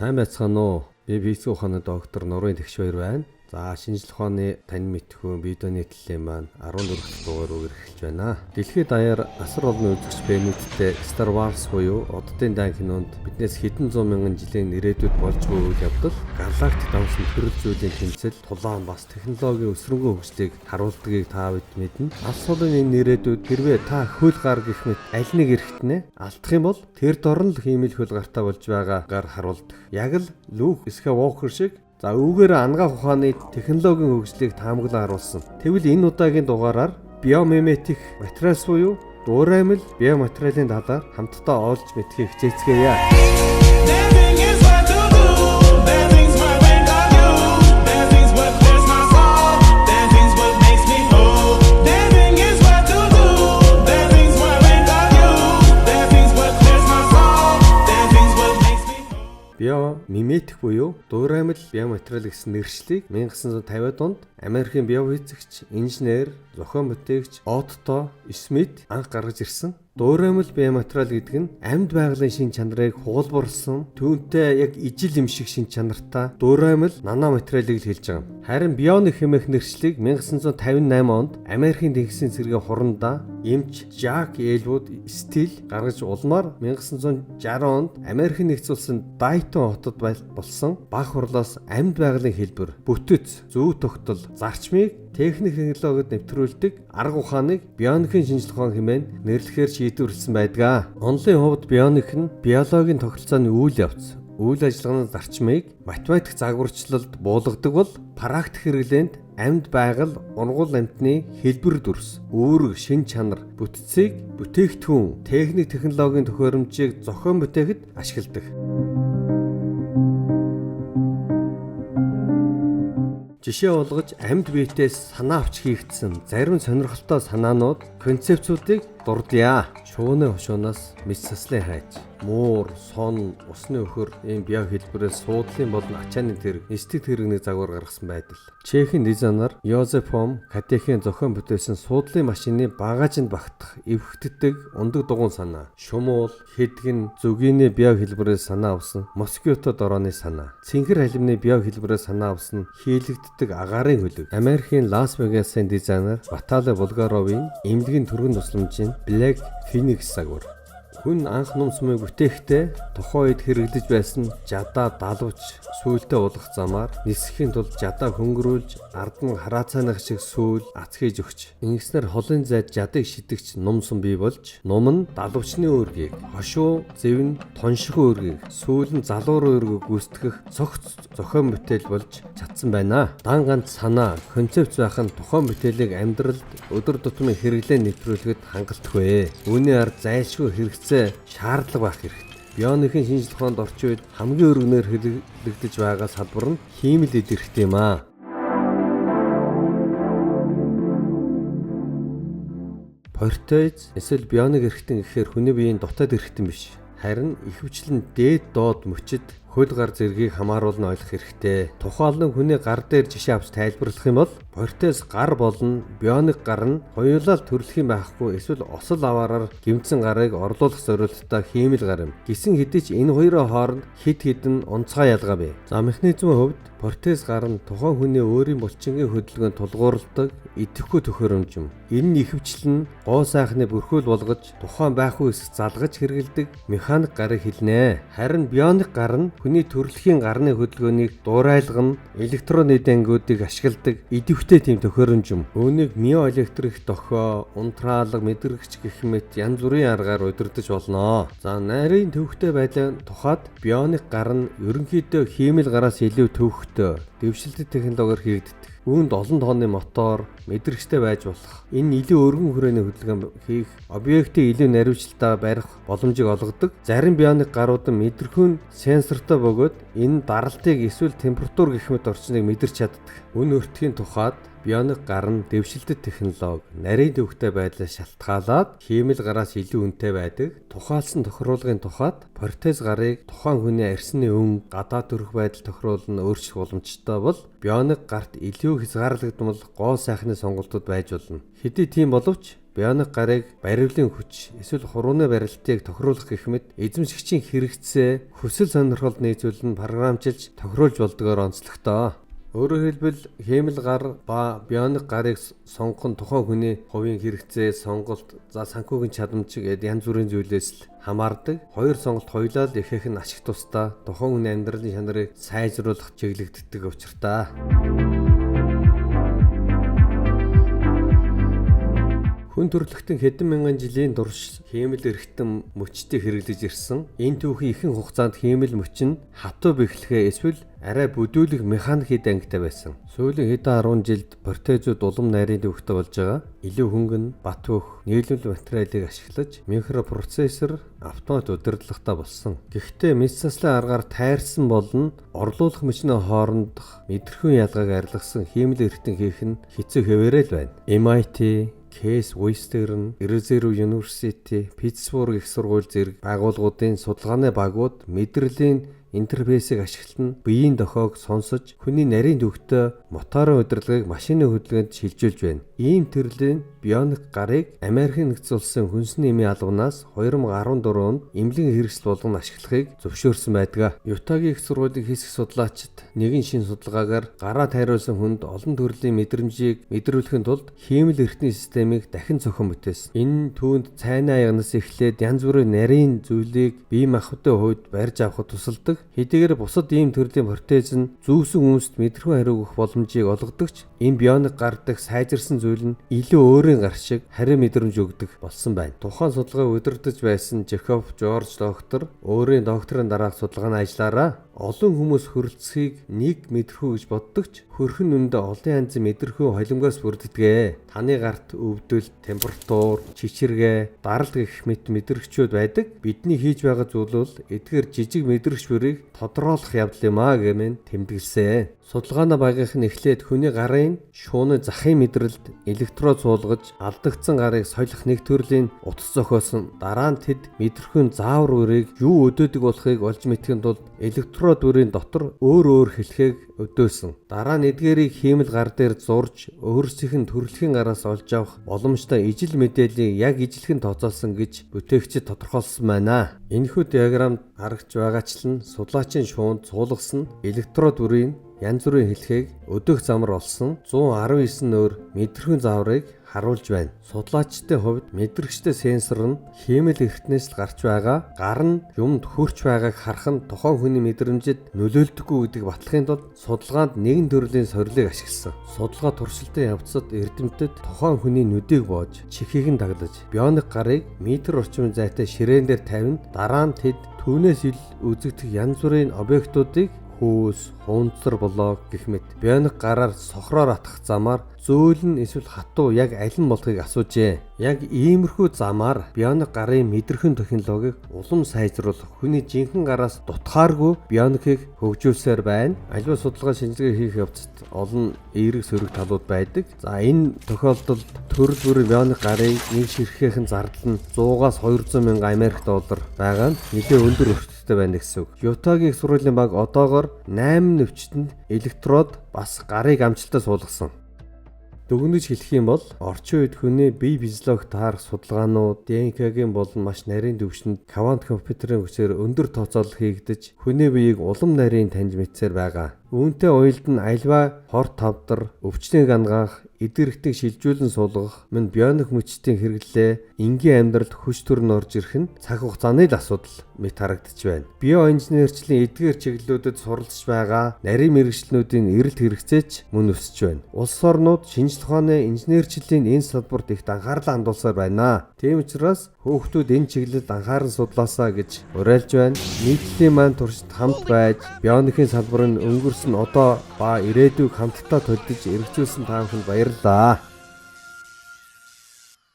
Сайн байцгаана уу? Би физик ухааны доктор Нурын Тэгш баяр байна. За шинжлэх ухааны тань мэдхүүн видеоны төлөв маань 14 дахь дугаар руу эхэлж байна. Дэлхийд даяар асар олон үзэгч фэнүүдтэй Star Wars буюу Оддын дан кинонд биднээс хэдэн зуун мянган жилийн ирээдүйд болж буй үйл явдал, галактик давсан төрөл зүйлийн тэмцэл, тулаан бас технологийн өсрөнгөө хөгжлийг харуулдгийг та бид мэднэ. Алс улын энэ ирээдүйд хэрвээ та хөл гар гэх мэт аль нэг эрхтнээ алдах юм бол тэр дорн л хиймэл хөл гартаа болж байгаагаар харуулдаг. Яг л Люк Скайуокер шиг үүгээр ангаах ухааны технологийн хөгжлийг таамаглан харуулсан. Тэгвэл энэ удаагийн дугаараар биомиметик материалс буюу дуураймал биоматериалын талаар хамтдаа олж мэдхийг хичээцгээе. Биомиметик буюу дуураймал биоматериал гэсэн нэршлиг 1950-ад онд Америкийн биофизикч, инженер, зохион бүтээгч Отто Шмидт анх гаргаж ирсэн. Дуураймал биоматериал гэдэг нь амьд байгалийн шин чанарыг хуулбарлсан, түүнтэй яг ижил юм шиг шин чанартай дуураймал наноматериалыг л хэлж байгаа юм. Харин бионик хэмээх нэршлиг 1958 онд Америкийн тэнгисийн цэргийн хурандаа эмч Жак Элвуд Стил гаргаж улмаар 1960 онд Америкийн нэгдсэн улсын Дайтон хотод болсон баг хурлаас амьд байгалийн хэлбэр, бүтэц, зөв тогтол, зарчмыг техник технологид нэвтрүүлдэг арга ухааныг бионикийн шинжлэх ухаан хэмээн нэрлэхээр шийдвэрлсэн байдаг. Онлын хувьд бионик нь биологийн тогтолцооны үйл явц, үйл ажиллагааны зарчмыг математик загварчлалд буулгадаг бол практик хэрэглээнд амьд байгаль, ургуул амьтны хэлбэр дүрс, үүрэг, шин чанар, бүтцийг бүтээгдэхүүн, техник технологийн төхөөрөмжийг зохион бүтээхэд ашигладаг. Жишээ болгож амьд биетээс санаа авч хийгдсэн зарим сонирхолтой санаанууд, концепцүүдийг дурдъя. Шууны хушуунаас мэд цаслын хайж, муур, сон, усны өхөр ийм био хэлбэрээс суудлын болон ачааны тэрэг, эстет тэрэгний загвар гаргасан байдал. Чехийн дизайнер Йозеф фон Катехийн зохион бүтээсэн суудлын машины багажинд багтах эвхэгддэг ундаг дугуйн санаа, шумуул, хэдгэн, зүгийний био хэлбэрээс санаа авсан москито дорооны санаа, цэнхэр халимны био хэлбэрээс санаа авсан хийлэгддэг агаарын хөлөг. Америкийн Лас Вегасын дизайнер Виталий Булгаровын эмнэлгийн түргэн тусламжийн Black Phoenix загвар. Хүн анх ном сумыг бүтээхдээ тухайн үед хэрэглэж байсан жадаа далвч сүүлдээ уулгах замаар нисэхийн тулд жадаа хөнгөрүүлж ард нь хараацааных шиг сүүл ацхийж өгч ингэснээр холын зайд жадыг шидэгч ном сум бий болж ном нь далвчны үүргийг, хошуу, зэвн, тонших үүргийг, сүүл нь залуур үүргийг гүйцэтгэх цогц зохион бүтээл болж чадсан байна. Дан ганц санаа, концепц байх нь тухайн бүтээлийг амьдралд өдөр тутмын хэрэглээ нэвтрүүлэхэд хангалтгүй. Үүний ард зайлшгүй хэрэгцээ шаардлага байх хэрэгтэй. Бионикийн шинжлэх ухаанд орчин үед хамгийн өргөнөөр хэрэглэгдэж байгаа салбар нь хиймэл идэрхт юм аа. Протез эсвэл бионик эрхтэн гэхээр хүний биеийн дотоод эрхтэн биш. Харин ихэвчлэн дээд доод мөчид хөл гар зэргийг хамааруулна ойлгох хэрэгтэй. Тухайлан хүний гар дээр жишээ авч тайлбарлах юм бол протез гар болон бионик гар нь хоёулаа төрлөх юм байхгүй, эсвэл осол аваараар гимцэн гарыг орлуулах зорилттой хиймэл гар юм. Гэсэн хэдий ч энэ хоёрын хооронд хэд хэдэн онцгой ялгаа бий. За механизмын хувьд протез гар нь тухайн хүний өөрийн булчингийн хөдөлгөөнд тулгуурладаг идэвхтэй төхөөрөмж юм. Энэ нь ихэвчлэн гоо сайхны бүрхүүл болгож тухайн байхгүй хэсэг залгаж хэрэгэлдэг механик гарыг хэлнэ. Харин бионик гар нь хүний төрөлхийн гарны хөдөлгөөнийг дуурайлган электроны дэнгүүдийг ашигладаг идэвхтэй тийм төхөөрөмж юм. Үүнийг миоэлектрик дохио, унтраалга, мэдрэгч гэх мэт янз бүрийн аргаар удирдах болно. За нарийн төвхтэй байдлын тухайд бионик гар нь ерөнхийдөө хиймэл гараас илүү төвхтэй дэвшилтэт технологиор хийгддэг. Үүнд олон тооны мотор, мэдрэгчтэй байж болох. Энэ илүү өргөн хүрээний хөдөлгөөн хийх, объектыг илүү наривчлалтаа барих боломжийг олгодог. Зарим бионик гарууд нь мэдрэхүүн сенсортой бөгөөд энэ даралтыг эсвэл температур гэх мэт орчныг мэдэрч чаддаг. Үн өртгийн тухайд бионик гар нь дэвшилтэт технологи, нарийн төвхтэй байдлаас шалтгаалаад хиймэл гараас илүү үнэтэй байдаг. Тухайлсан тохируулгын тухайд протез гарыг тухайн хүний арьсны өн, гадаа төрөх байдал тохируулна өөрчлөх боломжтой бол бионик гарт илүү хязгаарлагдмал гоо сайхны сонголтууд байж болно. Хэдий тийм боловч бионик гарыг барилын хүч эсвэл хурууны барилтыг тохируулах гэх мэт эзэмшигчийн хэрэгцээ хүсэл сонирхолд нийцүүлэн програмчилж тохируулж болдгоор онцлогтой. Өөрөөр хэлбэл хиймэл гар ба бионик гарыг сонгох нь тухайн хүний хувийн хэрэгцээ, сонголт, санхүүгийн чадамж гээд янз бүрийн зүйлээс л хамаардаг. Хоёр сонголт хоёулаа л ихэнх нь ашиг тусдаа тухайн хүний амьдралын чанарыг сайжруулах чиглэгддэг учиртай. Хүн төрөлхтөн хэдэн мянган жилийн турш хиймэл эрхтэн мөчтийг хэрэглэж ирсэн. Энэ түүхийн ихэнх хугацаанд хиймэл мөч нь хатуу бэхлэхээ эсвэл арай бүдүүлэх механик ангитай байсан. Сүүлийн хэдэн 10 жилд протезууд улам нарийн төвхтэй болж байгаа. Илүү хөнгөн, бат бөх, нийлүүл материалыг ашиглаж микропроцессор, автомат удирдлагатай болсон. Гэхдээ мэс заслын аргаар тайрсан болон орлуулах мөчний хоорондох мэдрэхүйн ялгааг арилгасан хиймэл эрхтэн хийх нь хэцүү хэвээрээ л байна. MIT, Case Western, Arizona University, Pittsburgh их сургууль зэрэг байгууллагуудын судалгааны багууд мэдрэлийн интерфейсийг ашиглан биеийн дохиог сонсож хүний нарийн төвхтэй моторын удирдлагыг машины хөдөлгөөнд шилжүүлж байна. Ийм төрлийн бионик гарыг Америкийн нэгдсэн улсын хүнсний эмийн албанаас 2014 онд эмнэлгийн хэрэгсэл болгон ашиглахыг зөвшөөрсөн байдаг. Ютагийн их сургуулийн физик судлаачид нэгэн шин судалгаагаар гараа тайруулсан хүнд олон төрлийн мэдрэмжийг мэдрүүлэхийн тулд хиймэл эрхтний системийг дахин зохион бүтээсэн. Энэ түүнд цайны аягнаас эхлээд янз бүрийн нарийн зүйлийг бие махбодын хувьд барьж авахд тусалдаг. Хэдийгээр бусад ийм төрлийн протез нь зүүсэн хүмүүст мэдрэхүйн хариу өгөх боломжийг олгодогч энэ бионик гар дэх сайжирсан зүйл нь илүү өөрийн гар шиг харин мэдрэмж өгдөг болсон байна. Тухайн судалгааг удирдах байсан Жекоб Жорж доктор өөрийн докторийн дараах судалгааны ажлаараа олон хүмүүс хөрөлцөхийг нэг мэдрэхүй гэж боддогч хөрхөн нүндээ олон янзын мэдрэхүй холимгоос бүрддэг. Таны гарт өвдөл, температур, чичиргээ, даралт гэх мэт мэдрэгчүүд байдаг. Бидний хийж байгаа зүйл бол эдгээр жижиг мэдрэгч бүрийг тодорхойлох явдал юм а гэмээр тэмдэглэсэн. Судалгааны багийнх нь эхлээд хүний гарын шууны захын мэдрэлд электрод суулгаж алдагдсан гарыг солих нэг төрлийн утас зохиосон. Дараа нь тэд мэдрэхүйн заавар үрийг юу өдөөдөг болохыг олж мэдхийн тулд электрод үрийн дотор өөр хэлхийг өдөөсөн. Дараа нь эдгээрийг хиймэл гар дээр зурж өөрсдийнх нь төрөлхийн гараас олж авах боломжтой ижил мэдээллийг яг ижилхэн тооцоолсон гэж бүтээгчид тодорхойлсон байна. Энэхүү диаграмд харагдж байгаачлан судлаачийн шуунд суулгасан электрод үрийн янз бүрийн хэлхийг өдөөх замар олсон 119 нөөр мэдрэхүйн зааврыг харуулж байна. Судлаачдын хувьд мэдрэгчтэй сенсор нь хиймэл эрхтнээс л гарч байгаа гар нь юмд хөрч байгааг харах нь тухайн хүний мэдрэмжид нөлөөлдөггүй гэдэг батлагын тулд судалгаанд нэгэн төрлийн сорилыг ашигласан. Судалгаа туршилтын явцад эрдэмтэд тухайн хүний нүдийг боож чихийг нь таглаж бионик гарыг метр орчмын зайтай ширээн дээр тавина. Дараа нь тэд түүнээс ил үзэгдэх янз бүрийн объектуудыг хөөс, хунцар блок гэх мэт бионик гараар сохроор атгах замаар зөөлн эсвэл хатуу яг аль нь болохыг асуужээ. Яг иймэрхүү замаар бионик гарын мэдрэхүйн технологиг улам сайжруулах, хүний жинхэнэ гараас дутхааргүй бионикийг хөгжүүлсээр байна. Аливаа судалгаа шинжилгээ хийх явцад олон эерэг сөрөг талууд байдаг. За энэ тохиолдолд төрөл бүрийн бионик гарыг нэг ширхээхэн зардал нь 100-аас 200 мянган Америк доллар байгаа нь нэлээд өндөр өртөлттэй байна гэсэн үг. Ютагийн сургуулийн баг одоогоор 8 навчтанд электрод бас гарыг амжилттай суулгасан. Дүгнэж хэлэх юм бол орчин үед хүний бие физиологи таарах судалгаанууд ДНК-гийн болон маш нарийн түвшинд квант компьютерийн хүчээр өндөр тооцоолол хийгдэж хүний биеийг улам нарийн таньж мэдсээр байгаа. Үүнтэй уялд нь альва хор тавдар, өвчнийг ангаах, эдгэрхтийг шилжүүлэн суулгах, мөн бионик мөчтийн хэрэглээ, энгийн амьдралд хүч төрн орж ирэх нь цаг хугацааны л асуудал мэт харагдаж байна. Биоинженерчлийн эдгээр чиглэлүүдэд суралцж байгаа нарийн мэргэжлүүдийн эрэлт хэрэгцээч мөн өсөж байна. Улс орнууд шинжлэх ухааны инженерчлийн энэ салбарт ихт анхаарлаа хандуулсаар байна. Тийм учраас хүүхдүүд энэ чиглэлд анхааран судлаасаа гэж уриалж байна. Нийтлэлийн маань туршид хамт байж бионикийн салбарын өнгөрсөн одоо ба ирээдүйг хамтдаа төлөвлөж эргэжүүлсэн та бүхэнд баярлалаа.